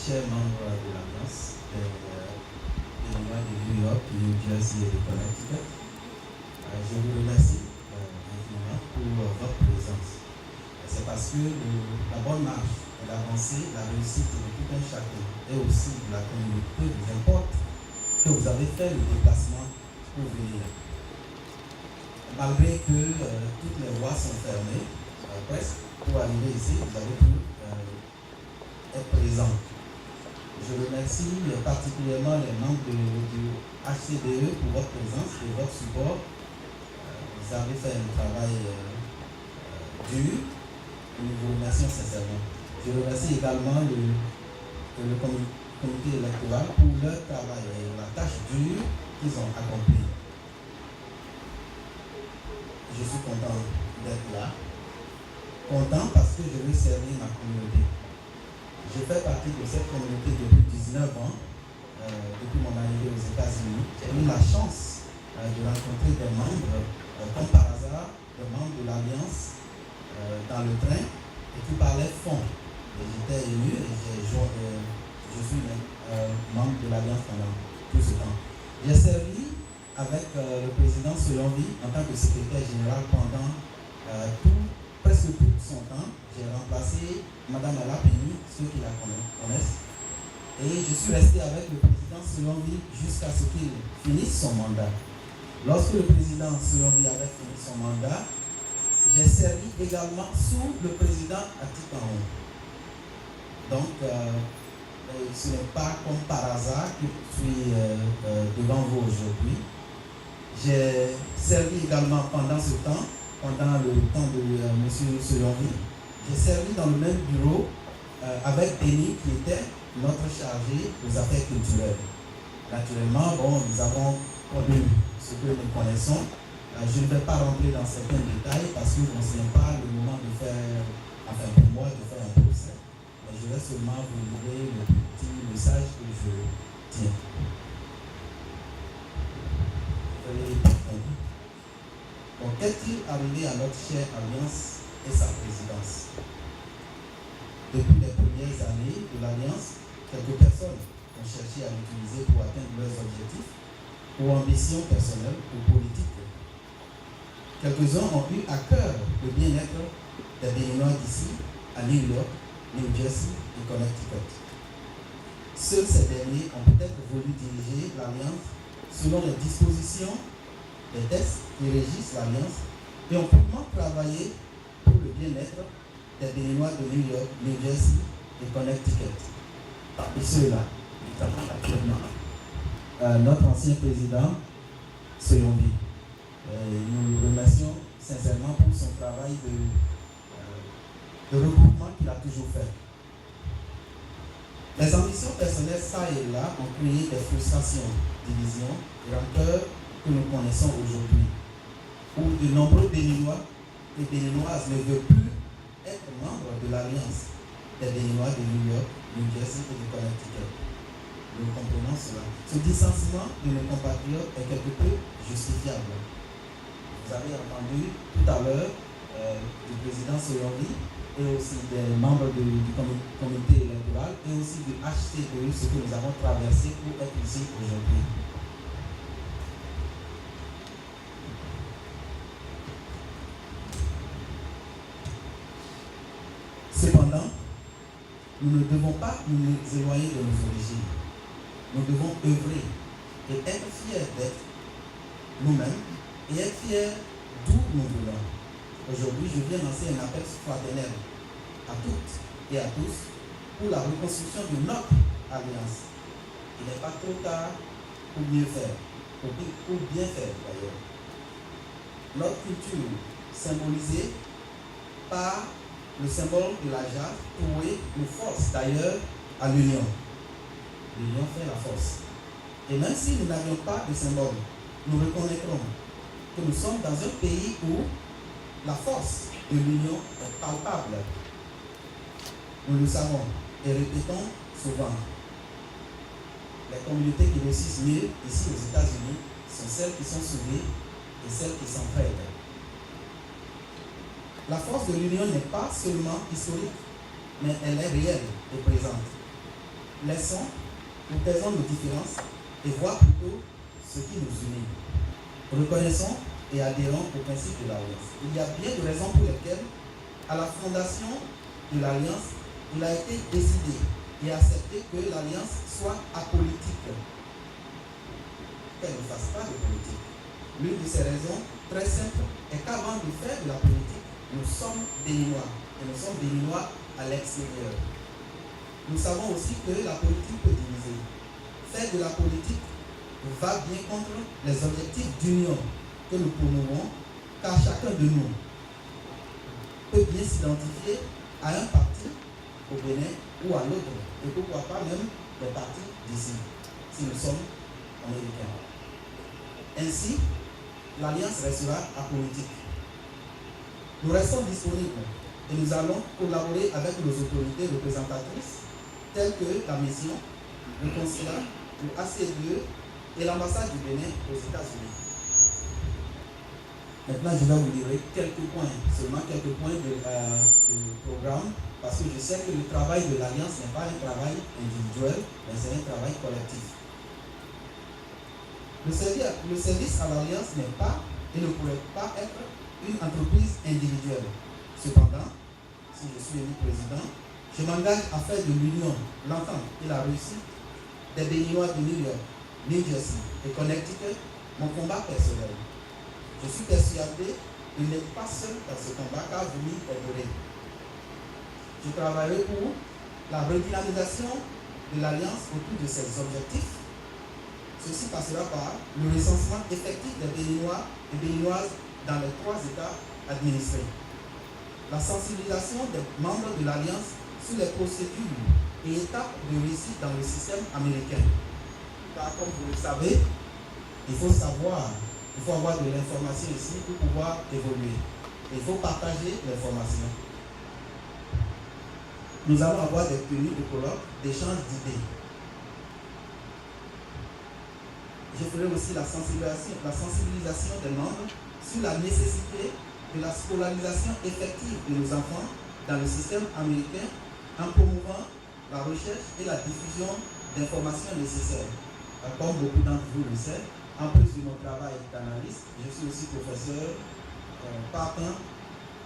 chers membres de l'Alliance des Béninois de New York, New Jersey et de Connecticut, je vous remercie infiniment pour votre présence. C'est parce que la bonne marche, l'avancée, la réussite de tout un chacun et aussi de la communauté vous importe que vous avez fait le déplacement pour venir. Malgré que toutes les voies sont fermées, presque, pour arriver ici, vous avez pu être présent. Je remercie particulièrement les membres du HCDE pour votre présence et votre support. Vous avez fait un travail dur et nous vous remercions sincèrement. Je remercie également le comité électoral pour leur travail et la tâche dure qu'ils ont accomplie. Je suis content d'être là. Content parce que je veux servir ma communauté. Je fais partie de cette communauté depuis 19 ans, depuis mon arrivée aux États-Unis. J'ai eu la chance de rencontrer des membres, comme par hasard, des membres de l'Alliance dans le train et qui parlaient fond. Et j'étais ému et je suis membre de l'Alliance pendant tout ce temps. J'ai servi avec le président Soyonvi en tant que secrétaire général pendant presque tout son temps. J'ai remplacé Mme Alapeni, ceux qui la connaissent. Et je suis resté avec le président Soyonvi jusqu'à ce qu'il finisse son mandat. Lorsque le président Soyonvi avait fini son mandat, j'ai servi également sous le président Atikango. Donc, ce n'est pas comme par hasard que je suis devant vous aujourd'hui. J'ai servi également pendant ce temps, pendant le temps de M. Soyonvi. J'ai servi dans le même bureau avec Denis qui était notre chargé des affaires culturelles. Naturellement, nous avons connu ce que nous connaissons. Je ne vais pas rentrer dans certains détails parce que ce n'est pas le moment de faire, enfin pour moi, de faire un procès. Mais je vais seulement vous livrer le petit message que je tiens. Donc, qu'est-il arrivé à notre chère Alliance et sa présidence? Depuis les premières années de l'Alliance, quelques personnes ont cherché à l'utiliser pour atteindre leurs objectifs, ou ambitions personnelles ou politiques. Quelques-uns ont eu à cœur le bien-être des Béninois d'ici, à New York, New Jersey et Connecticut. Seuls ces derniers ont peut-être voulu diriger l'Alliance selon les dispositions des textes qui régissent l'Alliance et ont purement travaillé pour le bien-être des Béninois de New York, New Jersey et Connecticut. Parmi ceux-là, actuellement, notre ancien président, Soyonvi. Nous le remercions sincèrement pour son travail de regroupement qu'il a toujours fait. Les ambitions personnelles, ça et là, ont créé des frustrations, divisions et rancœurs que nous connaissons aujourd'hui, où de nombreux Béninois et Béninoises ne veulent plus être membres de l'Alliance des Béninois de New York, New Jersey et de Connecticut. Nous comprenons cela. Ce dissentiment de nos compatriotes est quelque peu justifiable. Vous avez entendu tout à l'heure du président Soyonvi et aussi des membres du comité électoral et aussi du HCDE, ce que nous avons traversé pour être ici aujourd'hui. Cependant, nous ne devons pas nous éloigner de nos origines. Nous devons œuvrer et être fiers d'être nous-mêmes et être fiers d'où nous venons. Aujourd'hui, je viens lancer un appel fraternel à toutes et à tous pour la reconstruction de notre alliance. Il n'est pas trop tard pour mieux faire, pour bien faire d'ailleurs. Notre culture symbolisée par le symbole de la jarre trouée nous force d'ailleurs à l'union. L'union fait la force. Et même si nous n'avions pas de symbole, nous reconnaîtrons que nous sommes dans un pays où la force de l'union est palpable. Nous le savons et répétons souvent. Les communautés qui réussissent mieux ici aux États-Unis sont celles qui sont soudées et celles qui s'entraident. La force de l'union n'est pas seulement historique, mais elle est réelle et présente. laissons ou taisons nos différences et voient plutôt ce qui nous unit. Reconnaissons et adhérons au principe de l'Alliance. Il y a bien de raisons pour lesquelles, à la fondation de l'Alliance, il a été décidé et accepté que l'Alliance soit apolitique, qu'elle ne fasse pas de politique. L'une de ces raisons très simple est qu'avant de faire de la politique, nous sommes béninois et nous sommes béninois à l'extérieur. Nous savons aussi que la politique peut diviser. Faire de la politique va bien contre les objectifs d'union que nous promouvons, car chacun de nous peut bien s'identifier à un parti au Bénin ou à l'autre, et pourquoi pas même les partis d'ici, si nous sommes américains. Ainsi, l'Alliance restera apolitique. Nous restons disponibles et nous allons collaborer avec nos autorités représentatrices telles que la mission, le consulat, le ACDE et l'ambassade du Bénin aux États-Unis. Maintenant, je vais vous lire quelques points, seulement quelques points de programme, parce que je sais que le travail de l'Alliance n'est pas un travail individuel, mais c'est un travail collectif. Le service à l'Alliance n'est pas et ne pourrait pas être une entreprise individuelle. Cependant, si je suis élu président, je m'engage à faire de l'union, l'entente et la réussite des Béninois de New York, New Jersey et Connecticut mon combat personnel. Je suis persuadé que je n'ai pas seul dans ce combat car vous m'y aiderez. Je travaillerai pour la redynamisation de l'Alliance autour de ses objectifs. Ceci passera par le recensement effectif des Béninois et Béninoises dans les 3 États administrés. La sensibilisation des membres de l'Alliance sur les procédures et étapes de réussite dans le système américain. Car comme vous le savez, il faut avoir de l'information ici pour pouvoir évoluer. Il faut partager l'information. Nous allons avoir des tenues de colloques, d'échanges d'idées. Je ferai aussi la sensibilisation des membres sur la nécessité de la scolarisation effective de nos enfants dans le système américain en promouvant la recherche et la diffusion d'informations nécessaires. Comme beaucoup d'entre vous le savent, en plus de mon travail d'analyste, je suis aussi professeur partant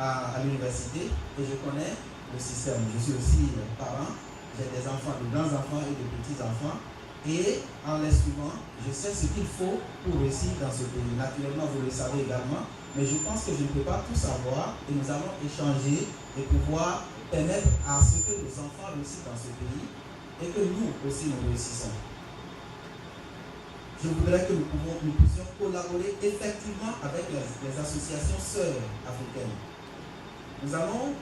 à l'université et je connais le système. Je suis aussi parent, j'ai des enfants, de grands-enfants et de petits-enfants. Et en les suivant, je sais ce qu'il faut pour réussir dans ce pays. Naturellement, vous le savez également, mais je pense que je ne peux pas tout savoir et nous allons échanger et pouvoir permettre à ce que nos enfants réussissent dans ce pays et que nous aussi nous réussissons. Je voudrais que nous puissions collaborer effectivement avec les associations sœurs africaines. Nous allons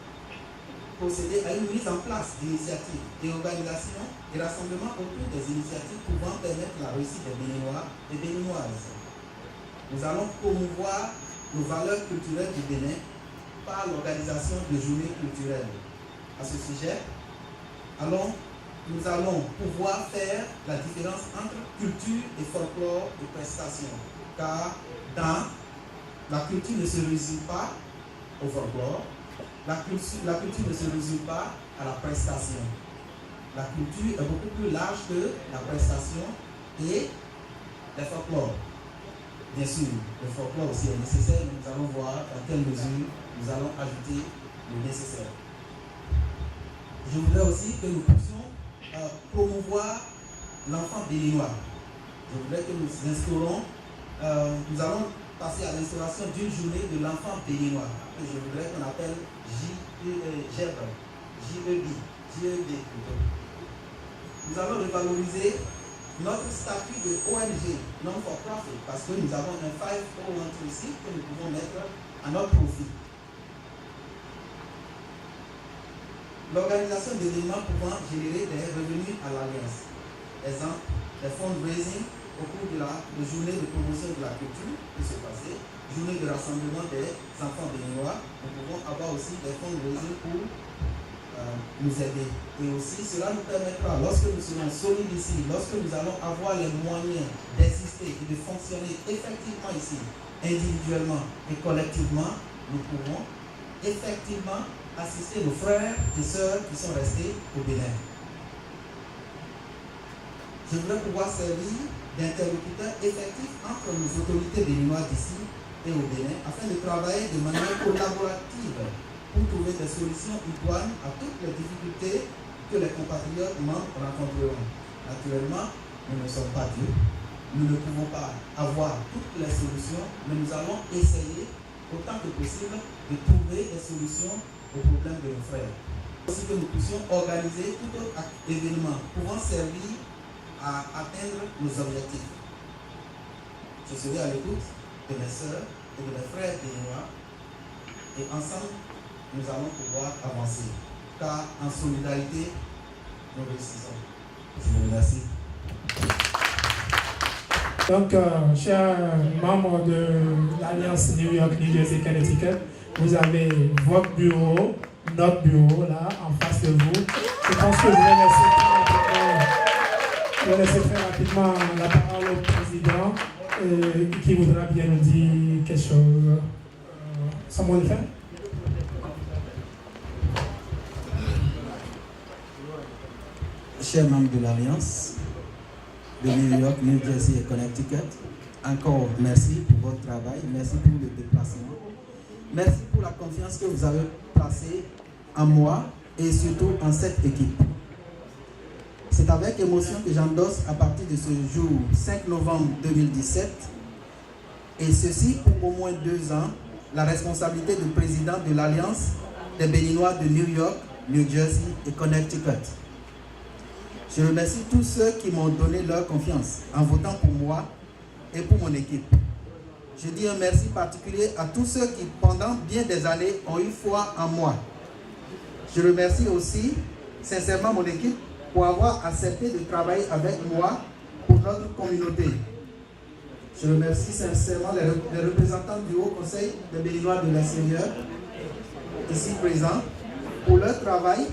procéder à une mise en place d'initiatives, d'organisations et rassemblements autour des initiatives pouvant permettre la réussite des Béninois et Béninoises. Nous allons promouvoir nos valeurs culturelles du Bénin par l'organisation de journées culturelles. À ce sujet, nous allons pouvoir faire la différence entre culture et folklore et prestation. Car la culture ne se résume pas au folklore. La culture ne se résume pas à la prestation. La culture est beaucoup plus large que la prestation et le folklore. Bien sûr, le folklore aussi est nécessaire, mais nous allons voir dans quelle mesure nous allons ajouter le nécessaire. Je voudrais aussi que nous puissions promouvoir l'enfant béninois. Je voudrais que nous instaurons, nous allons passer à l'instauration d'une journée de l'enfant béninois, que je voudrais qu'on appelle JEB plutôt. Nous allons revaloriser notre statut de ONG, non-for-profit, parce que nous avons un 501 ici que nous pouvons mettre à notre profit. L'organisation d'événements pouvant générer des revenus à l'Alliance. Exemple, les fundraising au cours de la journée de promotion de la culture qui se passait, journée de rassemblement des enfants béninois. Nous pouvons avoir aussi des fundraising pour nous aider. Et aussi, cela nous permettra, lorsque nous serons solides ici, lorsque nous allons avoir les moyens d'exister et de fonctionner effectivement ici, individuellement et collectivement, nous pourrons effectivement assister nos frères et sœurs qui sont restés au Bénin. Je voudrais pouvoir servir d'interlocuteur effectif entre nos autorités béninoises d'ici et au Bénin afin de travailler de manière collaborative pour trouver des solutions idoines à toutes les difficultés que les compatriotes membres rencontreront. Naturellement, nous ne sommes pas Dieu. Nous ne pouvons pas avoir toutes les solutions, mais nous allons essayer autant que possible de trouver des solutions aux problèmes de nos frères. Aussi que nous puissions organiser tout autre événement pouvant servir à atteindre nos objectifs. Je serai à l'écoute de mes sœurs et de mes frères béninois et ensemble, nous allons pouvoir avancer. Car en solidarité, nous réussissons. Je vous remercie. Donc, chers membres de l'Alliance New York, New Jersey, Connecticut, vous avez votre bureau, notre bureau, là, en face de vous. Je pense que je vais laisser très rapidement la parole au président qui voudra bien nous dire quelque chose. Sans mot de fin. Chers membres de l'Alliance de New York, New Jersey et Connecticut, encore merci pour votre travail, merci pour le déplacement, merci pour la confiance que vous avez placée en moi et surtout en cette équipe. C'est avec émotion que j'endosse à partir de ce jour 5 novembre 2017 et ceci pour au moins 2 ans la responsabilité de président de l'Alliance des Béninois de New York, New Jersey et Connecticut. Je remercie tous ceux qui m'ont donné leur confiance en votant pour moi et pour mon équipe. Je dis un merci particulier à tous ceux qui, pendant bien des années, ont eu foi en moi. Je remercie aussi sincèrement mon équipe pour avoir accepté de travailler avec moi pour notre communauté. Je remercie sincèrement les représentants du Haut Conseil des Béninois de l'extérieur, ici présents, pour leur travail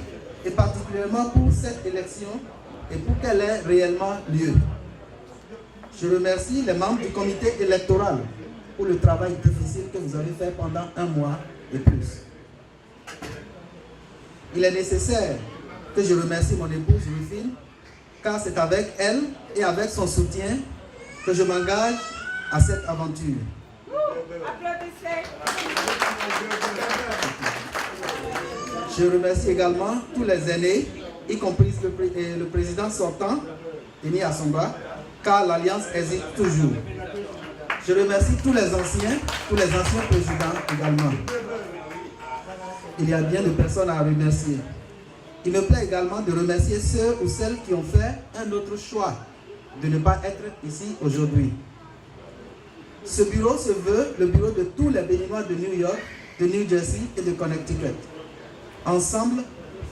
et particulièrement pour cette élection et pour qu'elle ait réellement lieu. Je remercie les membres du comité électoral pour le travail difficile que vous avez fait pendant 1 mois et plus. Il est nécessaire que je remercie mon épouse Rufine, car c'est avec elle et avec son soutien que je m'engage à cette aventure. Je remercie également tous les aînés, y compris le président sortant, Denis Assomba, car l'Alliance hésite toujours. Je remercie tous les anciens présidents également. Il y a bien de personnes à remercier. Il me plaît également de remercier ceux ou celles qui ont fait un autre choix de ne pas être ici aujourd'hui. Ce bureau se veut le bureau de tous les Béninois de New York, de New Jersey et de Connecticut. Ensemble,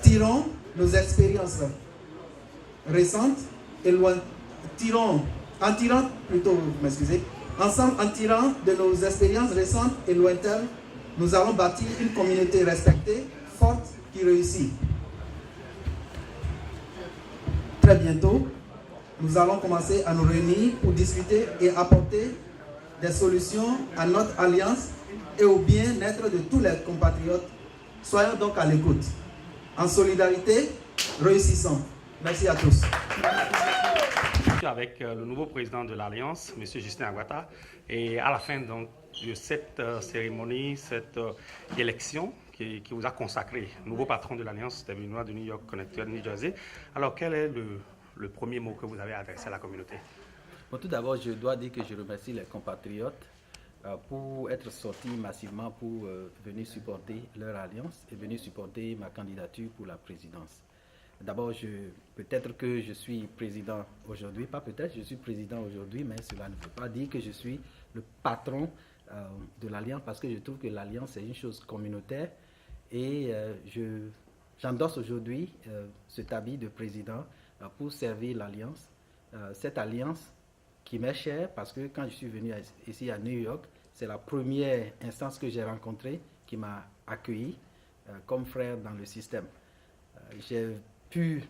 tirons nos expériences récentes et Ensemble, en tirant de nos expériences récentes et lointaines, nous allons bâtir une communauté respectée, forte, qui réussit. Très bientôt, nous allons commencer à nous réunir pour discuter et apporter des solutions à notre alliance et au bien-être de tous les compatriotes. Soyons donc à l'écoute. En solidarité, réussissons. Merci à tous. Avec le nouveau président de l'Alliance, M. Justin Aguata, et à la fin donc, de cette cérémonie, cette élection qui vous a consacré, nouveau patron de l'Alliance des Béninois de New York, Connecticut, New Jersey. Alors, quel est le premier mot que vous avez adressé à la communauté? Bon, tout d'abord, je dois dire que je remercie les compatriotes pour être sortis massivement pour venir supporter leur alliance et venir supporter ma candidature pour la présidence. D'abord, peut-être que je suis président aujourd'hui, pas peut-être, je suis président aujourd'hui, mais cela ne veut pas dire que je suis le patron de l'Alliance, parce que je trouve que l'Alliance est une chose communautaire et j'endosse aujourd'hui cet habit de président pour servir l'Alliance. Cette Alliance qui m'est chère parce que quand je suis venu ici à New York, c'est la première instance que j'ai rencontrée qui m'a accueilli comme frère dans le système. J'ai pu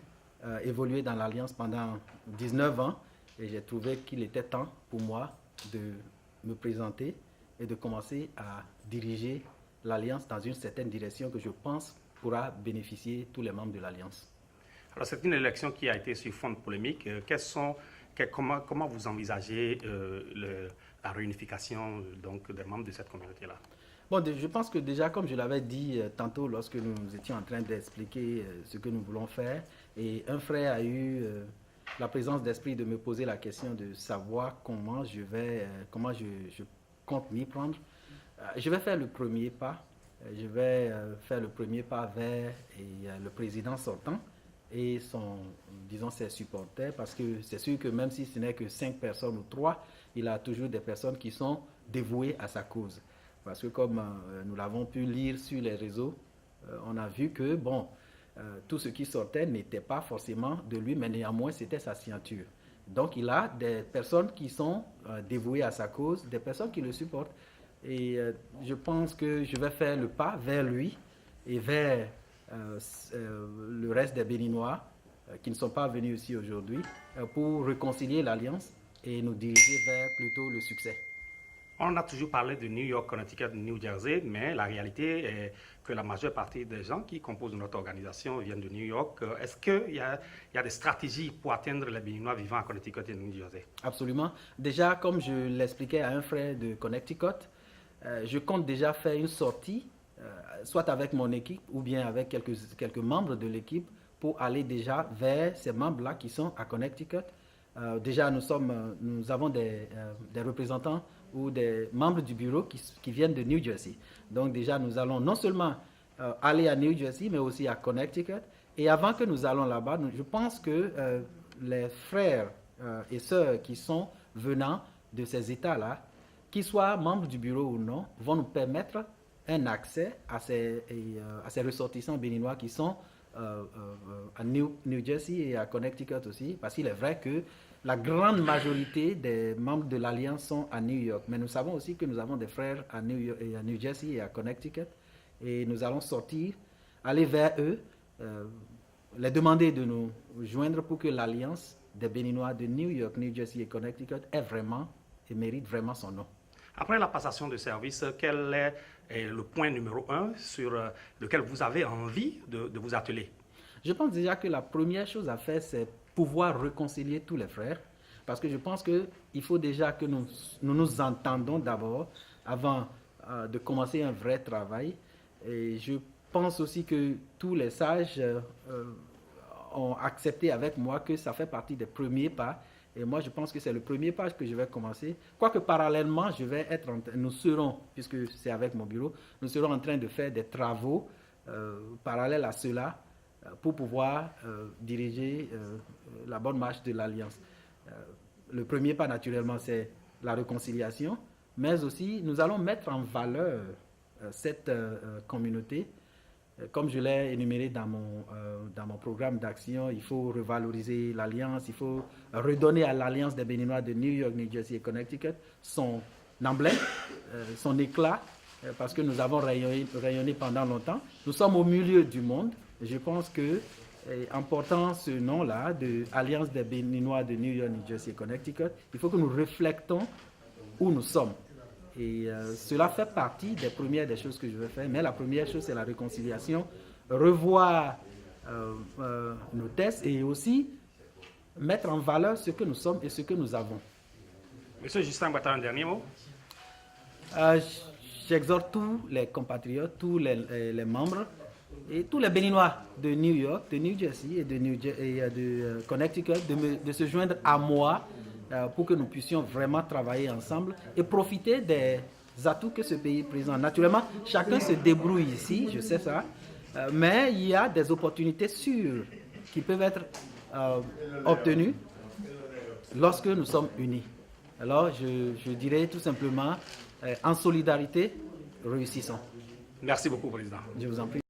évoluer dans l'Alliance pendant 19 ans et j'ai trouvé qu'il était temps pour moi de me présenter et de commencer à diriger l'Alliance dans une certaine direction que je pense pourra bénéficier tous les membres de l'Alliance. Alors, c'est une élection qui a été sur fond de polémique. Comment vous envisagez la réunification donc, des membres de cette communauté-là? Bon, je pense que déjà, comme je l'avais dit tantôt lorsque nous étions en train d'expliquer ce que nous voulons faire, et un frère a eu la présence d'esprit de me poser la question de savoir comment je compte m'y prendre. Je vais faire le premier pas. Je vais faire le premier pas vers le président sortant et ses supporters, parce que c'est sûr que même si ce n'est que 5 personnes ou 3, il a toujours des personnes qui sont dévouées à sa cause. Parce que comme nous l'avons pu lire sur les réseaux, on a vu que tout ce qui sortait n'était pas forcément de lui, mais néanmoins c'était sa signature. Donc il a des personnes qui sont dévouées à sa cause, des personnes qui le supportent. Et je pense que je vais faire le pas vers lui et vers le reste des Béninois qui ne sont pas venus ici aujourd'hui pour réconcilier l'Alliance et nous diriger vers plutôt le succès. On a toujours parlé de New York, Connecticut, New Jersey, mais la réalité est que la majeure partie des gens qui composent notre organisation viennent de New York. Est-ce qu'il y a des stratégies pour atteindre les Béninois vivant à Connecticut et New Jersey? Absolument. Déjà, comme je l'expliquais à un frère de Connecticut, je compte déjà faire une sortie, soit avec mon équipe ou bien avec quelques membres de l'équipe, pour aller déjà vers ces membres-là qui sont à Connecticut. Déjà, nous avons des représentants ou des membres du bureau qui viennent de New Jersey. Donc déjà, nous allons non seulement aller à New Jersey, mais aussi à Connecticut. Et avant que nous allons là-bas, je pense que les frères et sœurs qui sont venant de ces États-là, qu'ils soient membres du bureau ou non, vont nous permettre un accès à ces ressortissants béninois qui sont à New Jersey et à Connecticut aussi, parce qu'il est vrai que la grande majorité des membres de l'Alliance sont à New York. Mais nous savons aussi que nous avons des frères à New Jersey et à Connecticut. Et nous allons sortir, aller vers eux, les demander de nous joindre pour que l'Alliance des Béninois de New York, New Jersey et Connecticut ait vraiment et mérite vraiment son nom. Après la passation de service, quel est le point numéro 1 sur lequel vous avez envie de vous atteler? Je pense déjà que la première chose à faire, c'est pouvoir réconcilier tous les frères. Parce que je pense qu'il faut déjà que nous entendons d'abord avant de commencer un vrai travail. Et je pense aussi que tous les sages ont accepté avec moi que ça fait partie des premiers pas. Et moi, je pense que c'est le premier pas que je vais commencer. Quoique parallèlement, nous serons, puisque c'est avec mon bureau, nous serons en train de faire des travaux parallèles à cela pour pouvoir diriger la bonne marche de l'Alliance. Le premier pas, naturellement, c'est la réconciliation, mais aussi nous allons mettre en valeur cette communauté. Comme je l'ai énuméré dans mon programme d'action, il faut revaloriser l'Alliance, il faut redonner à l'Alliance des Béninois de New York, New Jersey et Connecticut son emblème, son éclat, parce que nous avons rayonné pendant longtemps. Nous sommes au milieu du monde. Je pense qu'en portant ce nom-là, de Alliance des Béninois de New York, New Jersey et Connecticut, il faut que nous reflétons où nous sommes. Et cela fait partie des choses que je vais faire. Mais la première chose, c'est la réconciliation, revoir nos tests et aussi mettre en valeur ce que nous sommes et ce que nous avons. Monsieur Justin Agwata, un dernier mot? J'exhorte tous les compatriotes, tous les membres et tous les Béninois de New York, de New Jersey et de Connecticut de se joindre à moi pour que nous puissions vraiment travailler ensemble et profiter des atouts que ce pays présente. Naturellement, chacun se débrouille ici, je sais ça, mais il y a des opportunités sûres qui peuvent être obtenues lorsque nous sommes unis. Alors, je dirais tout simplement, en solidarité, réussissons. Merci beaucoup, Président. Je vous en prie.